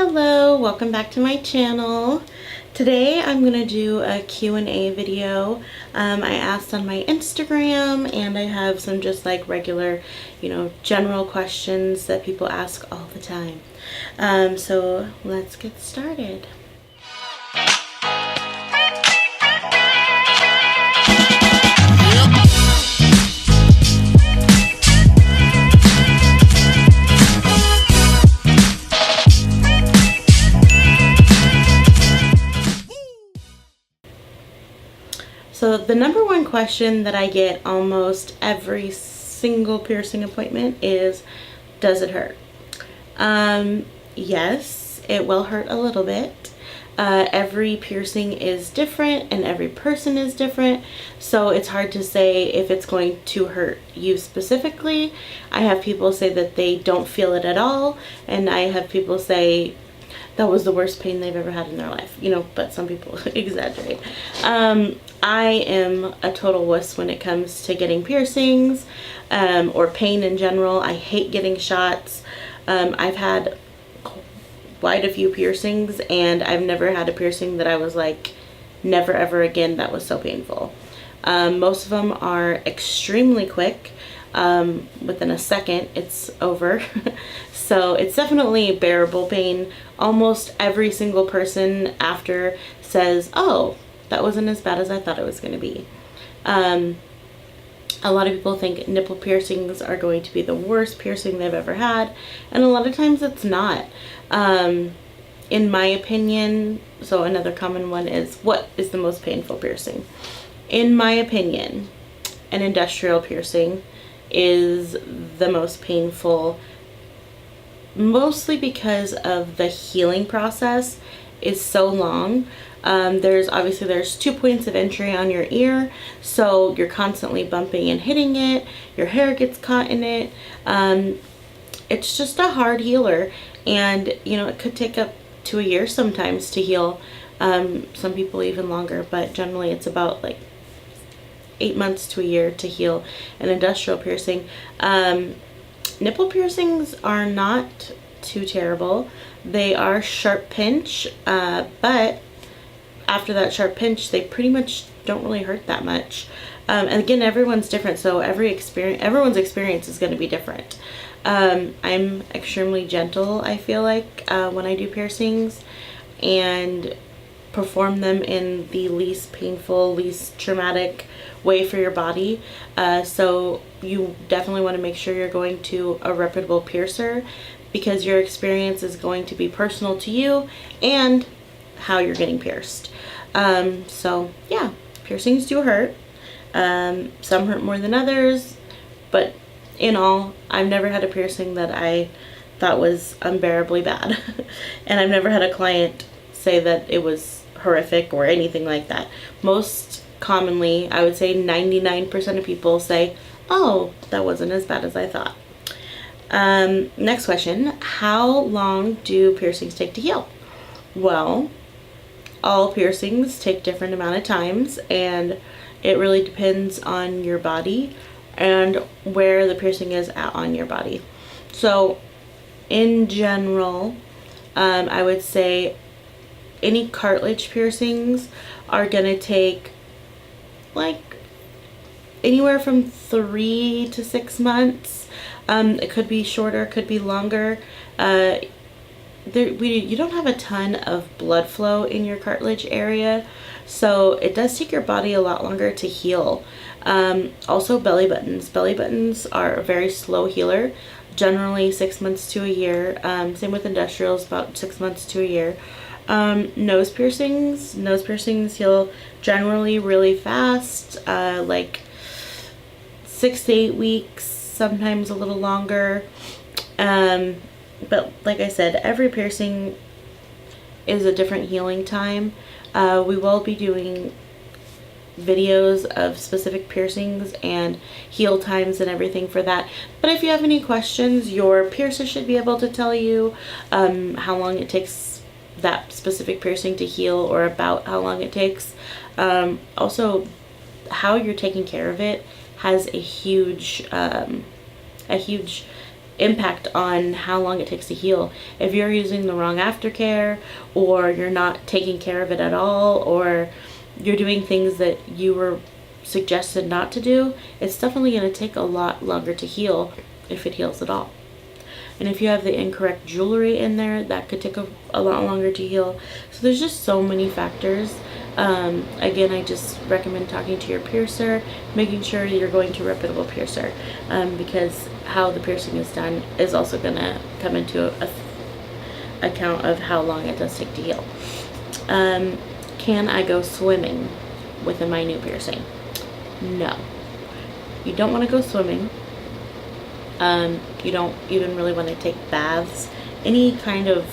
Hello, welcome back to my channel. Today I'm going to do a Q&A video. I asked on my Instagram, and I have some just like regular, general questions that people ask all the time. So let's get started. So the number one question that I get almost every single piercing appointment is, does it hurt? Yes, it will hurt a little bit. Every piercing is different and every person is different, so it's hard to say if it's going to hurt you specifically. I have people say that they don't feel it at all, and I have people say that was the worst pain they've ever had in their life, but some people exaggerate. I am a total wuss when it comes to getting piercings or pain in general. I hate getting shots. I've had quite a few piercings, and I've never had a piercing that I was like, never ever again, that was so painful. Most of them are extremely quick. Within a second it's over. So it's definitely bearable pain. Almost every single person after says, oh, that wasn't as bad as I thought it was going to be. A lot of people think nipple piercings are going to be the worst piercing they've ever had, and a lot of times it's not. In my opinion, so another common one is, what is the most painful piercing? In my opinion, an industrial piercing is the most painful, mostly because of the healing process is so long. There's 2 points of entry on your ear, so you're constantly bumping and hitting it, your hair gets caught in it. It's just a hard healer, and it could take up to a year sometimes to heal. Some people even longer, but generally it's about like 8 months to a year to heal an industrial piercing. Nipple piercings are not too terrible. They are sharp pinch, but after that sharp pinch, they pretty much don't really hurt that much. And again, everyone's different, so everyone's experience is going to be different. I'm extremely gentle, I feel like, when I do piercings, and perform them in the least painful, least traumatic way for your body. So you definitely want to make sure you're going to a reputable piercer, because your experience is going to be personal to you and how you're getting pierced. So yeah, piercings do hurt. Some hurt more than others, but in all, I've never had a piercing that I thought was unbearably bad. And I've never had a client say that it was horrific or anything like that. Most commonly, I would say 99% of people say, oh, that wasn't as bad as I thought. Next question, how long do piercings take to heal? Well, all piercings take different amount of times, and it really depends on your body and where the piercing is at on your body. So in general, I would say any cartilage piercings are gonna take like anywhere from 3 to 6 months. It could be shorter, could be longer. You don't have a ton of blood flow in your cartilage area, so it does take your body a lot longer to heal. Also belly buttons. Belly buttons are a very slow healer, generally 6 months to a year. Same with industrials, about 6 months to a year. Nose piercings heal generally really fast, like 6 to 8 weeks, sometimes a little longer. But like I said, every piercing is a different healing time. We will be doing videos of specific piercings and heal times and everything for that. But if you have any questions, your piercer should be able to tell you how long it takes that specific piercing to heal, or about how long it takes. Also, how you're taking care of it has a huge impact on how long it takes to heal. If you're using the wrong aftercare, or you're not taking care of it at all, or you're doing things that you were suggested not to do, it's definitely going to take a lot longer to heal, if it heals at all. And if you have the incorrect jewelry in there, that could take a lot longer to heal. So there's just so many factors. Again, I just recommend talking to your piercer, making sure you're going to a reputable piercer, because how the piercing is done is also going to come into account of how long it does take to heal. Can I go swimming within my new piercing? No. You don't want to go swimming. You don't even really want to take baths. Any kind of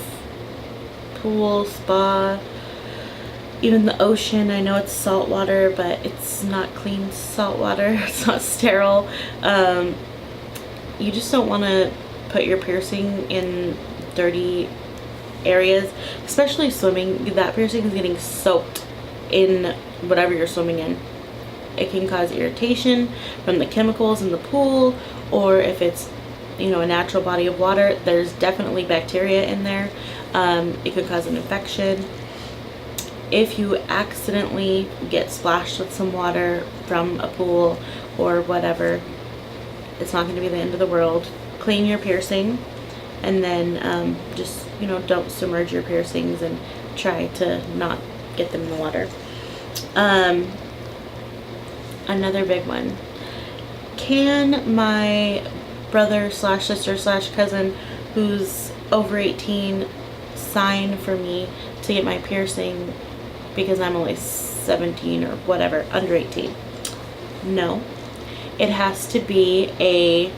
pool, spa, even the ocean. I know it's salt water, but it's not clean salt water. It's not sterile. You just don't want to put your piercing in dirty areas, especially swimming. That piercing is getting soaked in whatever you're swimming in. It can cause irritation from the chemicals in the pool, or if it's, you know, a natural body of water, there's definitely bacteria in there. It could cause an infection. If you accidentally get splashed with some water from a pool or whatever, it's not going to be the end of the world. Clean your piercing, and then just, you know, don't submerge your piercings and try to not get them in the water. Another big one. Can my brother slash sister slash cousin who's over 18 sign for me to get my piercing because I'm only 17 or whatever, under 18? No. It has to be a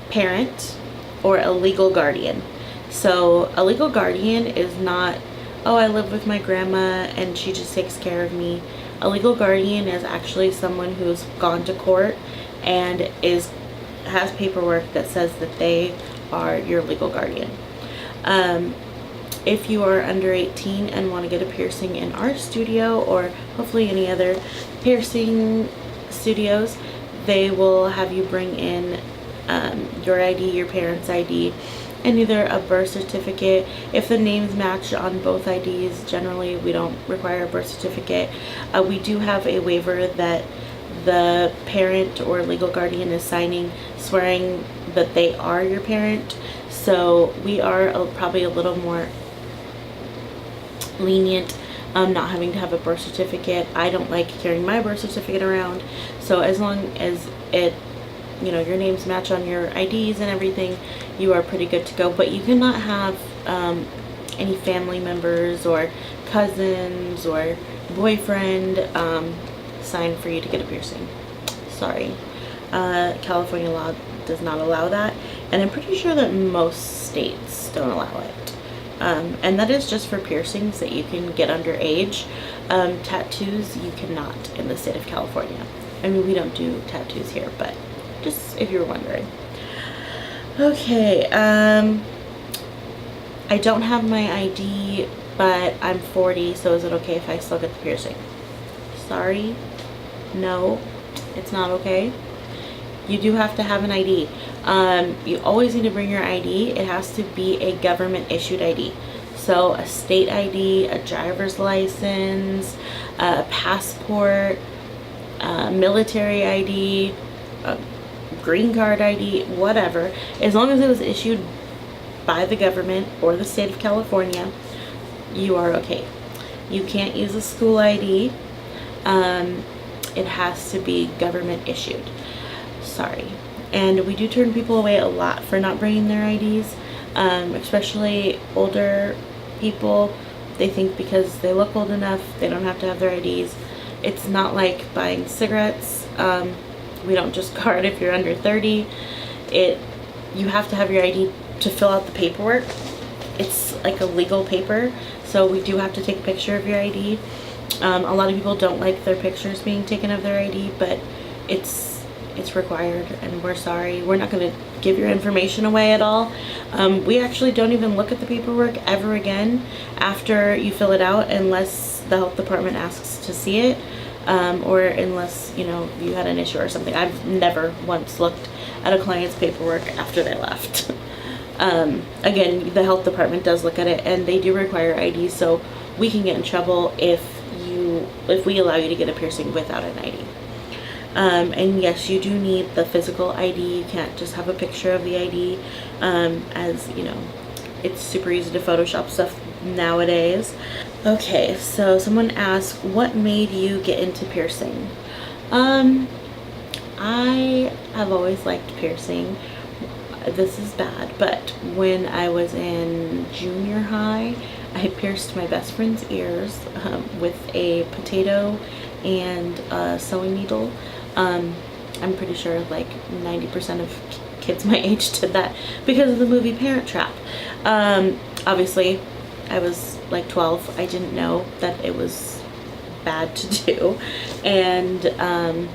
parent or a legal guardian. So a legal guardian is not, oh, I live with my grandma and she just takes care of me. A legal guardian is actually someone who's gone to court and has paperwork that says that they are your legal guardian. If you are under 18 and want to get a piercing in our studio, or hopefully any other piercing studios, they will have you bring in your ID, your parents' ID, and either a birth certificate. If the names match on both IDs, generally we don't require a birth certificate. We do have a waiver that the parent or legal guardian is signing, swearing that they are your parent. So we are probably a little more lenient, not having to have a birth certificate. I don't like carrying my birth certificate around, so as long as it, you know, your names match on your IDs and everything, you are pretty good to go. But you cannot have any family members or cousins or boyfriend sign for you to get a piercing. Sorry. California law does not allow that, and I'm pretty sure that most states don't allow it. And that is just for piercings that you can get underage. Tattoos you cannot in the state of California. I mean, we don't do tattoos here, but just if you were wondering. Okay, I don't have my ID, but I'm 40, so is it okay if I still get the piercing? Sorry, no, it's not okay. You do have to have an ID. You always need to bring your ID. It has to be a government issued ID. So a state ID, a driver's license, a passport, military ID, a green card ID, whatever. As long as it was issued by the government or the state of California, you are okay. You can't use a school ID. It has to be government issued. Sorry. And we do turn people away a lot for not bringing their IDs, especially older people. They think because they look old enough, they don't have to have their IDs. It's not like buying cigarettes. We don't just card if you're under 30. You have to have your ID to fill out the paperwork. It's like a legal paper, so we do have to take a picture of your ID. A lot of people don't like their pictures being taken of their ID, but it's required, and we're sorry. We're not going to give your information away at all. We actually don't even look at the paperwork ever again after you fill it out, unless the health department asks to see it. or unless, you know, you had an issue or something. I've never once looked at a client's paperwork after they left. Again, the health department does look at it, and they do require ID, so we can get in trouble if we allow you to get a piercing without an ID. And yes, you do need the physical ID. You can't just have a picture of the ID, as you know, it's super easy to Photoshop stuff nowadays. Okay, so someone asked, what made you get into piercing? I have always liked piercing. This is bad, but when I was in junior high, I pierced my best friend's ears with a potato and a sewing needle. I'm pretty sure like 90% of kids my age did that because of the movie Parent Trap. Obviously, I was like 12. I didn't know that it was bad to do, and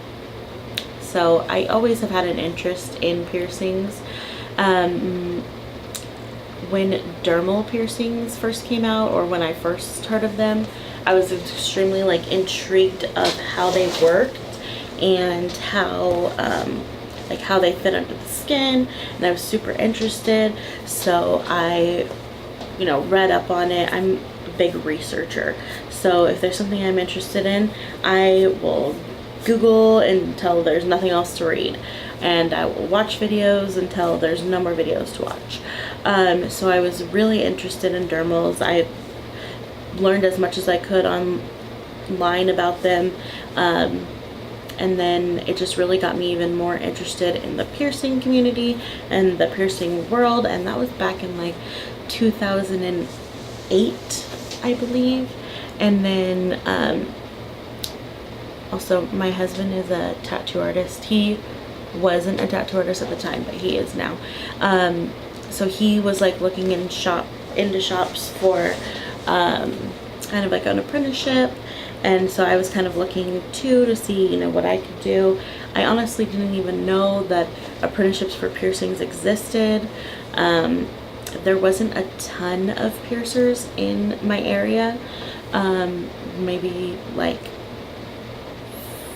so I always have had an interest in piercings. When dermal piercings first came out, or when I first heard of them, I was extremely like intrigued of how they worked and how how they fit under the skin, and I was super interested. So I, you know, read up on it. I'm a big researcher, so if there's something I'm interested in, I will Google until there's nothing else to read, and I will watch videos until there's no more videos to watch. So I was really interested in dermals. I learned as much as I could online about them, and then it just really got me even more interested in the piercing community and the piercing world, and that was back in like 2008, I believe. And then also my husband is a tattoo artist. He wasn't a tattoo artist at the time, but he is now. So he was like looking into shops for kind of like an apprenticeship, and so I was kind of looking too to see, you know, what I could do. I honestly didn't even know that apprenticeships for piercings existed. There wasn't a ton of piercers in my area, maybe like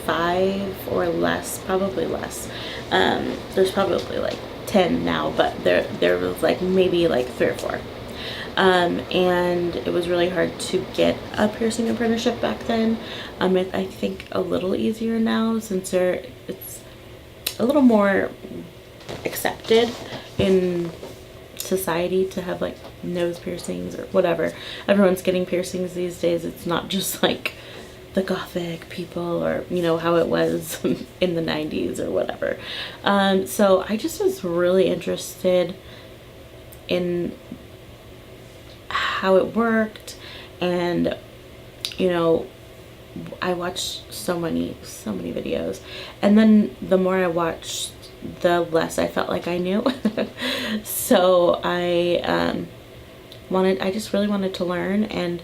5 or less, probably less. There's probably like 10 now, but there was like maybe like 3 or 4. And it was really hard to get a piercing apprenticeship back then. I think a little easier now, since it's a little more accepted in society to have like nose piercings or whatever. Everyone's getting piercings these days. It's not just like the gothic people, or you know how it was in the 90s or whatever. So I just was really interested in how it worked, and you know, I watched so many videos, and then the more I watched, the less I felt like I knew. So I just really wanted to learn, and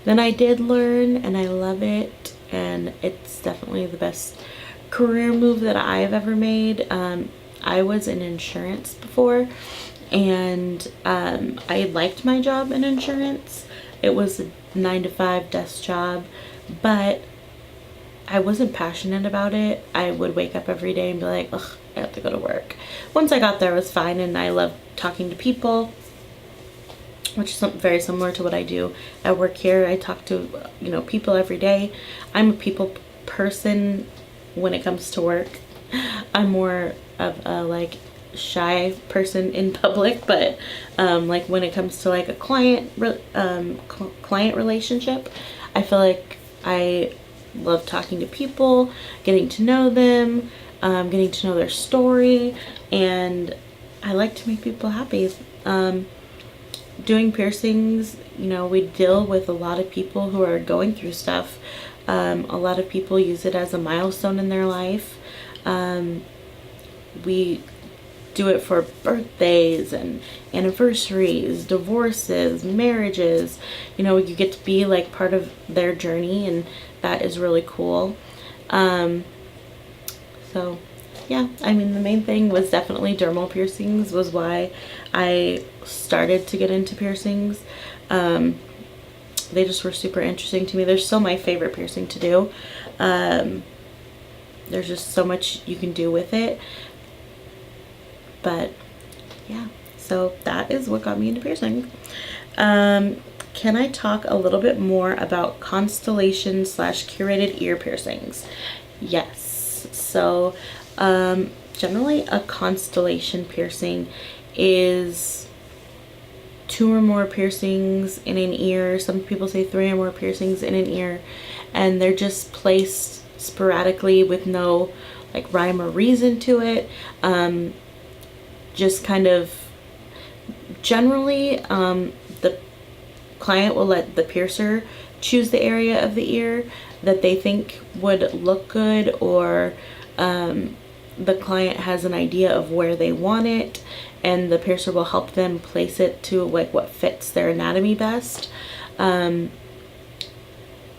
then I did learn, and I love it, and it's definitely the best career move that I've ever made. I was in insurance before, and I liked my job in insurance. It was a 9-to-5 desk job, but I wasn't passionate about it. I would wake up every day and be like, ugh, I have to go to work. Once I got there, it was fine, and I loved talking to people, which is very similar to what I do at work here. I talk to, you know, people every day. I'm a people person when it comes to work. I'm more of a like shy person in public, but like when it comes to like a client relationship, I feel like I love talking to people, getting to know them, getting to know their story, and I like to make people happy. Doing piercings, you know, we deal with a lot of people who are going through stuff. A lot of people use it as a milestone in their life. We do it for birthdays and anniversaries, divorces, marriages. You know, you get to be like part of their journey, and that is really cool. So yeah, I mean, the main thing was definitely dermal piercings was why I started to get into piercings. they just were super interesting to me. They're still my favorite piercing to do. There's just so much you can do with it. But yeah, so that is what got me into piercing. Can I talk a little bit more about constellation / curated ear piercings? Yes. So generally a constellation piercing is 2 or more piercings in an ear. Some people say 3 or more piercings in an ear, and they're just placed sporadically with no like rhyme or reason to it. Just kind of generally the client will let the piercer choose the area of the ear that they think would look good, or the client has an idea of where they want it, and the piercer will help them place it to like what fits their anatomy best. And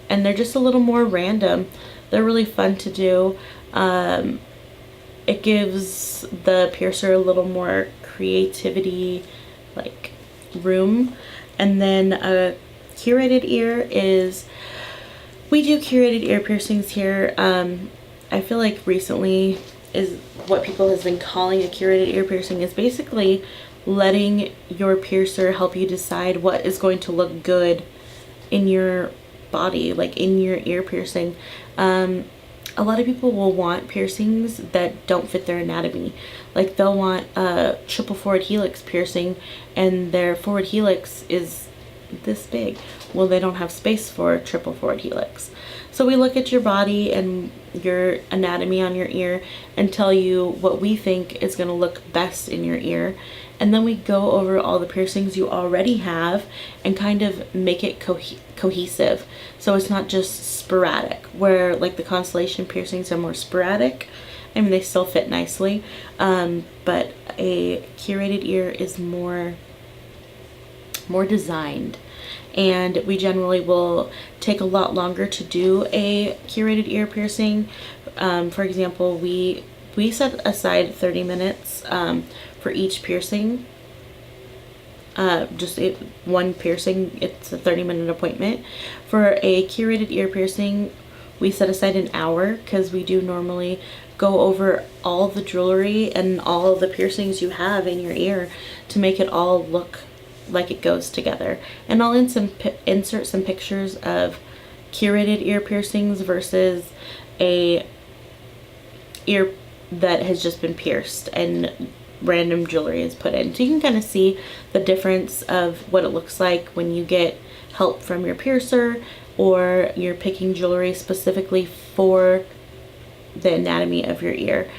they're just a little more random. They're really fun to do. It gives the piercer a little more creativity, like room. And then a curated ear is, we do curated ear piercings here. I feel like recently is what people has been calling a curated ear piercing is basically letting your piercer help you decide what is going to look good in your body, like in your ear piercing. A lot of people will want piercings that don't fit their anatomy. Like they'll want a triple forward helix piercing and their forward helix is this big. Well, they don't have space for a triple forward helix. So we look at your body and your anatomy on your ear and tell you what we think is going to look best in your ear. And then we go over all the piercings you already have and kind of make it cohesive. So it's not just sporadic, where like the constellation piercings are more sporadic. I mean, they still fit nicely, but a curated ear is more designed. And we generally will take a lot longer to do a curated ear piercing. For example, we set aside 30 minutes for each piercing. One piercing, it's a 30-minute appointment. For a curated ear piercing, we set aside an hour because we do normally go over all the jewelry and all the piercings you have in your ear to make it all look like it goes together. And I'll insert some pictures of curated ear piercings versus a ear that has just been pierced and random jewelry is put in. So you can kind of see the difference of what it looks like when you get help from your piercer or you're picking jewelry specifically for the anatomy of your ear.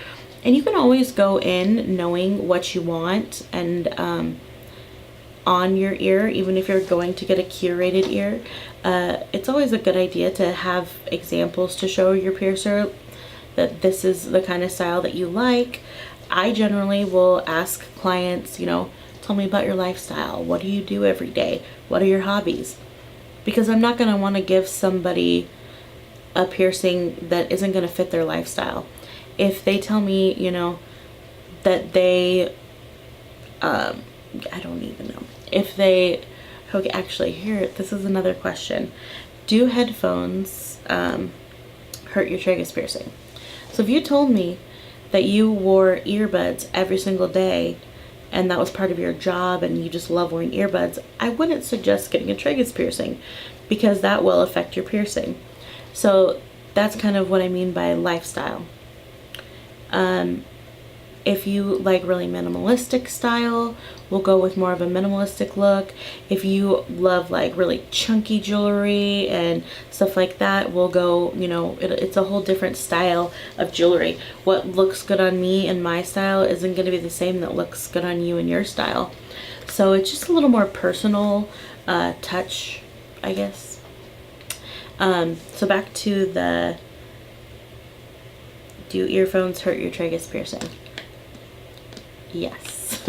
And you can always go in knowing what you want and on your ear, even if you're going to get a curated ear. It's always a good idea to have examples to show your piercer that this is the kind of style that you like. I generally will ask clients, tell me about your lifestyle. What do you do every day? What are your hobbies? Because I'm not going to want to give somebody a piercing that isn't going to fit their lifestyle. If they tell me, that they, I don't even know. If they, okay, actually here, this is another question. Do headphones hurt your tragus piercing? So if you told me that you wore earbuds every single day and that was part of your job and you just love wearing earbuds, I wouldn't suggest getting a tragus piercing because that will affect your piercing. So that's kind of what I mean by lifestyle. If you like really minimalistic style, we'll go with more of a minimalistic look. If you love like really chunky jewelry and stuff like that, we'll go, it's a whole different style of jewelry. What looks good on me and my style isn't going to be the same that looks good on you and your style. So it's just a little more personal touch, I guess. So back to the, do earphones hurt your tragus piercing? Yes.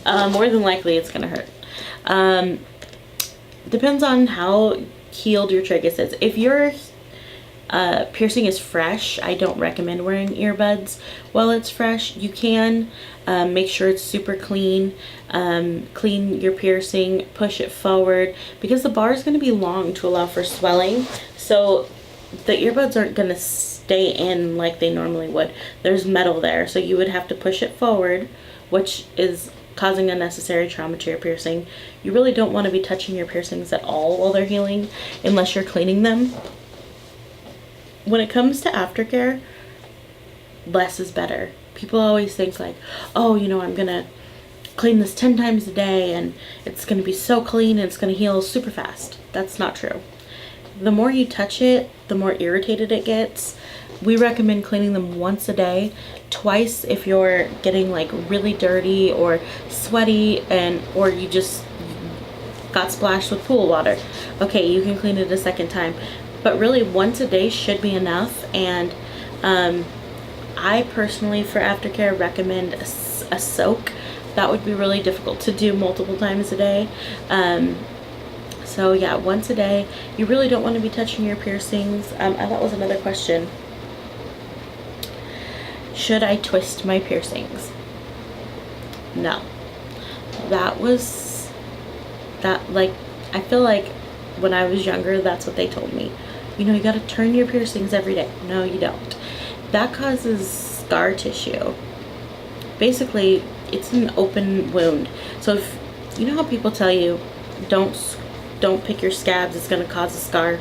More than likely it's gonna hurt. Depends on how healed your tragus is. If piercing is fresh, I don't recommend wearing earbuds while it's fresh. You can make sure it's super clean. Clean your piercing, push it forward, because the bar is going to be long to allow for swelling. So the earbuds aren't going to stay in like they normally would. There's metal there, so you would have to push it forward, which is causing unnecessary trauma to your piercing. You really don't want to be touching your piercings at all while they're healing unless you're cleaning them. When it comes to aftercare, less is better. People always think like, oh, you know, I'm gonna clean this 10 times a day and it's gonna be so clean and it's gonna heal super fast. That's not true. The more you touch it, the more irritated it gets. We recommend cleaning them once a day, twice if you're getting like really dirty or sweaty, and or you just got splashed with pool water. Okay, you can clean it a second time. But really, once a day should be enough. And I personally, for aftercare, recommend a soak. That would be really difficult to do multiple times a day. So yeah, once a day. You really don't want to be touching your piercings. That was another question. Should I twist my piercings? No. I feel like when I was younger, that's what they told me. You know, you got to turn your piercings every day. No, you don't. That causes scar tissue. Basically, it's an open wound. So if you know how people tell you, don't pick your scabs, it's going to cause a scar.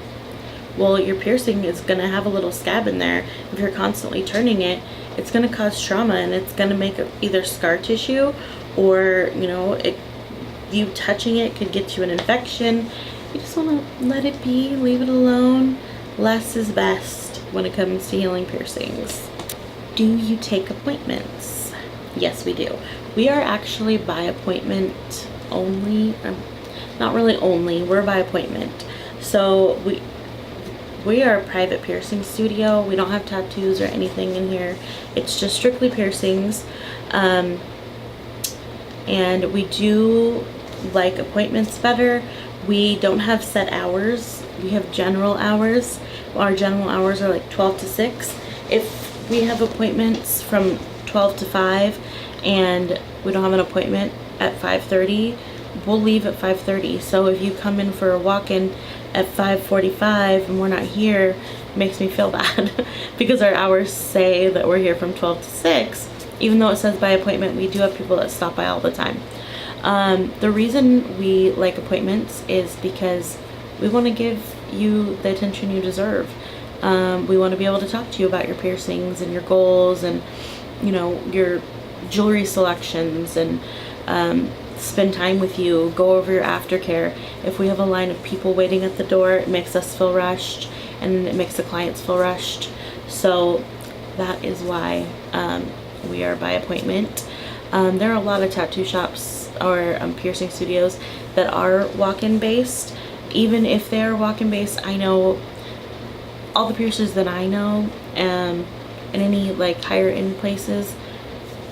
Well, your piercing is going to have a little scab in there. If you're constantly turning it, it's going to cause trauma, and it's going to make either scar tissue, or, you know, you touching it could get you an infection. You just want to let it be, leave it alone. Less is best when it comes to healing piercings. Do you take appointments? Yes, we do. We are actually by appointment only. Not really only, we're by appointment. So we are a private piercing studio. We don't have tattoos or anything in here. It's just strictly piercings. And we do like appointments better. We don't have set hours. We have general hours. Our general hours are like 12 to 6. If we have appointments from 12 to 5 and we don't have an appointment at 5:30, we'll leave at 5:30. So if you come in for a walk-in at 5:45 and we're not here, it makes me feel bad because our hours say that we're here from 12 to 6. Even though it says by appointment, we do have people that stop by all the time. The reason we like appointments is because we want to give you the attention you deserve. We want to be able to talk to you about your piercings and your goals and, you know, your jewelry selections, and spend time with you, go over your aftercare. If we have a line of people waiting at the door, it makes us feel rushed, and it makes the clients feel rushed. So that is why we are by appointment. There are a lot of tattoo shops or piercing studios that are walk-in based. Even if they're walk-in based, I know all the piercers that I know, and any like higher end places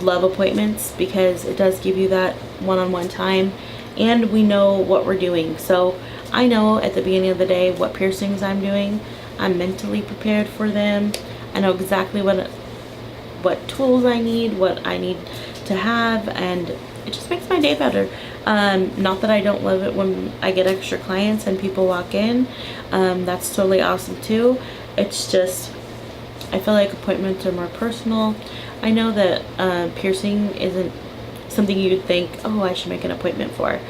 love appointments because it does give you that one-on-one time, and we know what we're doing. So I know at the beginning of the day what piercings I'm doing. I'm mentally prepared for them. I know exactly what tools I need, what I need to have, and it just makes my day better. Not that I don't love it when I get extra clients and people walk in. That's totally awesome too. It's just, I feel like appointments are more personal. I know that piercing isn't something you'd think, oh, I should make an appointment for.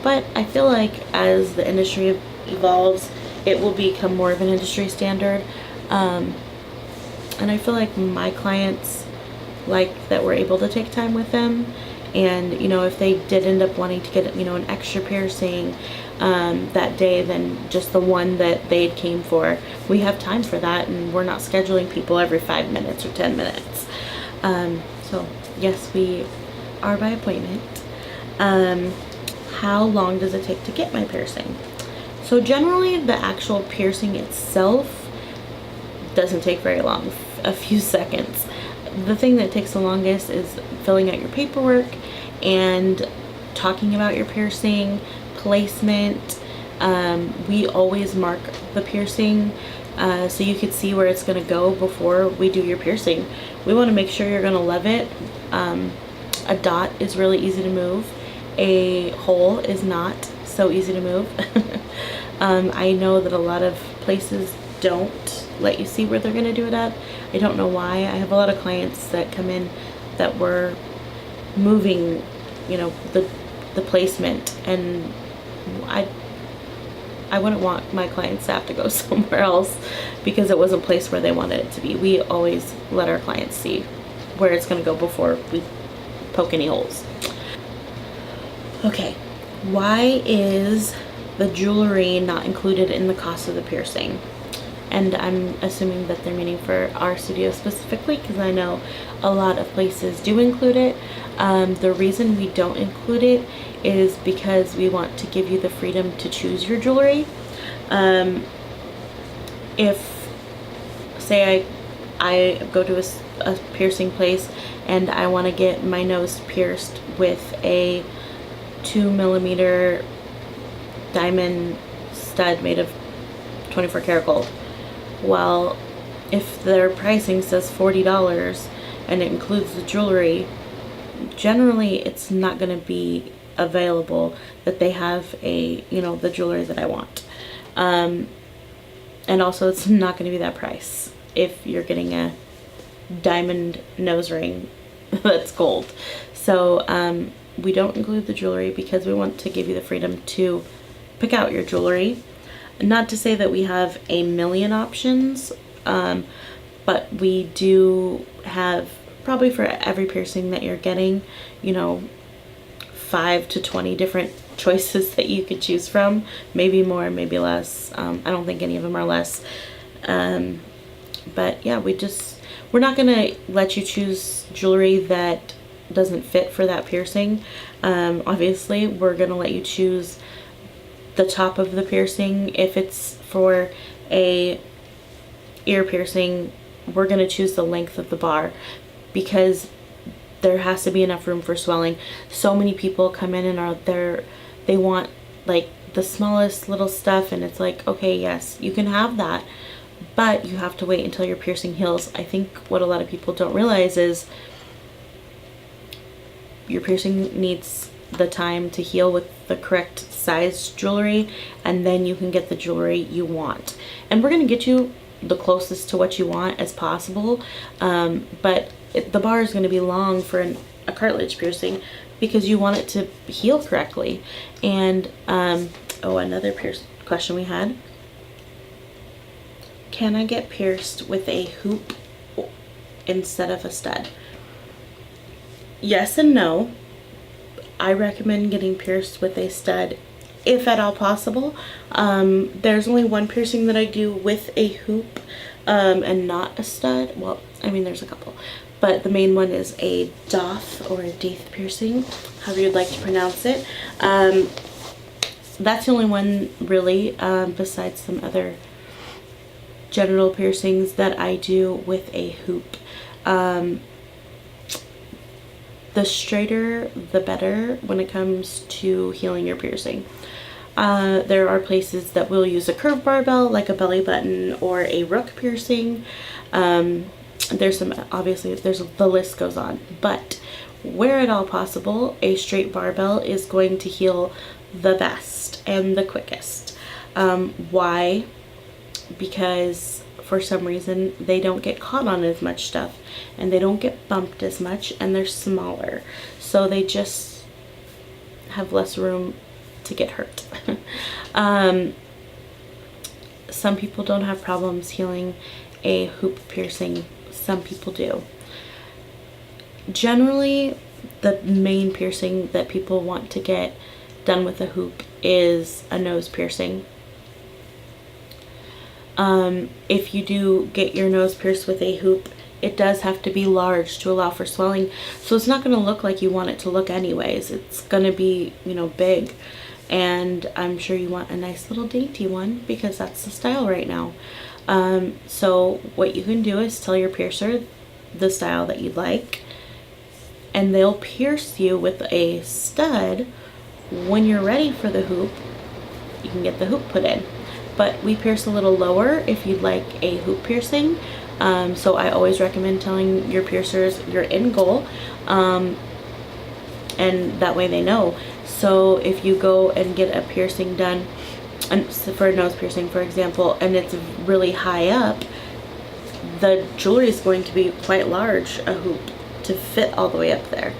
But I feel like as the industry evolves, it will become more of an industry standard. And I feel like my clients like that we're able to take time with them. And, you know, if they did end up wanting to get, you know, an extra piercing that day than just the one that they came for, we have time for that, and we're not scheduling people every 5 minutes or 10 minutes. So yes, we are by appointment. How long does it take to get my piercing? So generally the actual piercing itself doesn't take very long, a few seconds. The thing that takes the longest is filling out your paperwork and talking about your piercing, placement. We always mark the piercing so you could see where it's going to go before we do your piercing. We want to make sure you're going to love it. A dot is really easy to move. A hole is not so easy to move. I know that a lot of places don't let you see where they're going to do it at. I don't know why. I have a lot of clients that come in that were moving, you know, the placement, and I wouldn't want my clients to have to go somewhere else because it wasn't placed where they wanted it to be. We always let our clients see where it's going to go before we poke any holes. Okay, why is the jewelry not included in the cost of the piercing? And I'm assuming that they're meaning for our studio specifically, because I know a lot of places do include it. The reason we don't include it is because we want to give you the freedom to choose your jewelry. If, say I go to a piercing place and I want to get my nose pierced with a 2mm diamond stud made of 24 karat gold. Well, if their pricing says $40 and it includes the jewelry, generally it's not going to be available that they have a, you know, the jewelry that I want. And also it's not going to be that price if you're getting a diamond nose ring that's gold. So we don't include the jewelry because we want to give you the freedom to pick out your jewelry. Not to say that we have a million options, but we do have, probably for every piercing that you're getting, you know, 5 to 20 different choices that you could choose from. Maybe more, maybe less. I don't think any of them are less. But yeah, we're not gonna let you choose jewelry that doesn't fit for that piercing. Obviously, we're gonna let you choose the top of the piercing. If it's for a ear piercing, we're gonna choose the length of the bar because there has to be enough room for swelling. So many people come in and they want like the smallest little stuff, and it's like, okay, yes, you can have that, but you have to wait until your piercing heals. I think what a lot of people don't realize is your piercing needs the time to heal with the correct size jewelry, and then you can get the jewelry you want. And we're going to get you the closest to what you want as possible, but the bar is going to be long for a cartilage piercing because you want it to heal correctly. And another question we had: can I get pierced with a hoop instead of a stud? Yes and no. I recommend getting pierced with a stud if at all possible. There's only one piercing that I do with a hoop and not a stud. Well, I mean, there's a couple, but the main one is a doth or a daith piercing, however you'd like to pronounce it. That's the only one really, besides some other genital piercings, that I do with a hoop. The straighter the better when it comes to healing your piercing. There are places that will use a curved barbell like a belly button or a rook piercing. There's some, obviously the list goes on, but where at all possible, a straight barbell is going to heal the best and the quickest. Why? Because for some reason they don't get caught on as much stuff and they don't get bumped as much, and they're smaller, so they just have less room to get hurt. Some people don't have problems healing a hoop piercing. Some people do. Generally, the main piercing that people want to get done with a hoop is a nose piercing. If you do get your nose pierced with a hoop, it does have to be large to allow for swelling, so it's not going to look like you want it to look anyways. It's going to be, you know, big, and I'm sure you want a nice little dainty one because that's the style right now. So what you can do is tell your piercer the style that you'd like, and they'll pierce you with a stud. When you're ready for the hoop, you can get the hoop put in. but we pierce a little lower if you'd like a hoop piercing. So I always recommend telling your piercers your end goal, and that way they know. So if you go and get a piercing done, and for a nose piercing for example, and it's really high up, the jewelry is going to be quite large, a hoop, to fit all the way up there.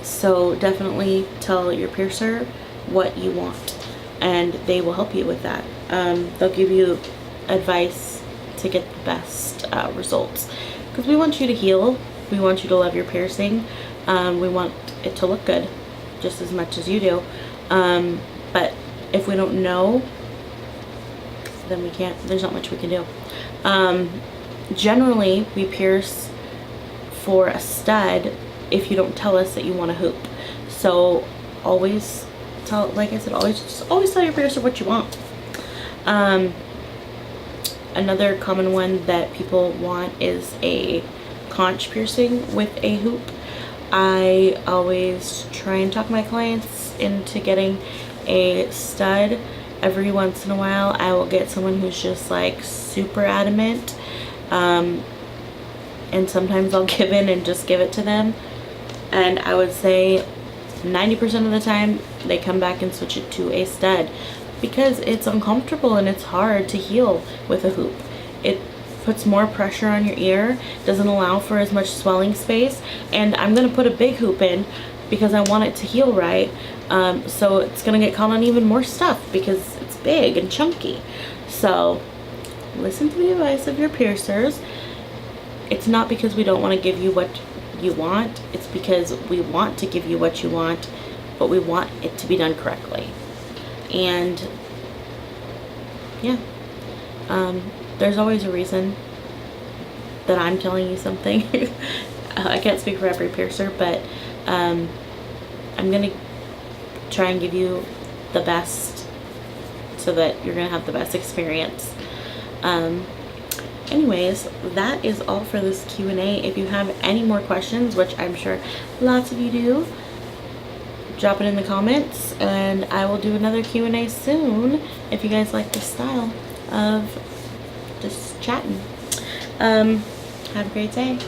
So definitely tell your piercer what you want, and they will help you with that. They'll give you advice to get the best results, because we want you to heal, we want you to love your piercing, we want it to look good just as much as you do. But if we don't know, then we can't, there's not much we can do. Generally we pierce for a stud if you don't tell us that you want a hoop. So always tell, like I said, always tell your piercer what you want. Another common one that people want is a conch piercing with a hoop. I always try and talk my clients into getting a stud. Every once in a while I will get someone who's just like super adamant, and sometimes I'll give in and just give it to them, and I would say 90% of the time they come back and switch it to a stud, because it's uncomfortable and it's hard to heal with a hoop. It puts more pressure on your ear, doesn't allow for as much swelling space, and I'm gonna put a big hoop in because I want it to heal right. So it's gonna get caught on even more stuff because it's big and chunky. So listen to the advice of your piercers. It's not because we don't want to give you what you want, it's because we want to give you what you want, but we want it to be done correctly. And yeah, there's always a reason that I'm telling you something. I can't speak for every piercer, but I'm gonna try and give you the best so that you're gonna have the best experience. Anyways, that is all for this Q&A. If you have any more questions, which I'm sure lots of you do, drop it in the comments and I will do another Q&A soon if you guys like this style of just chatting. Have a great day.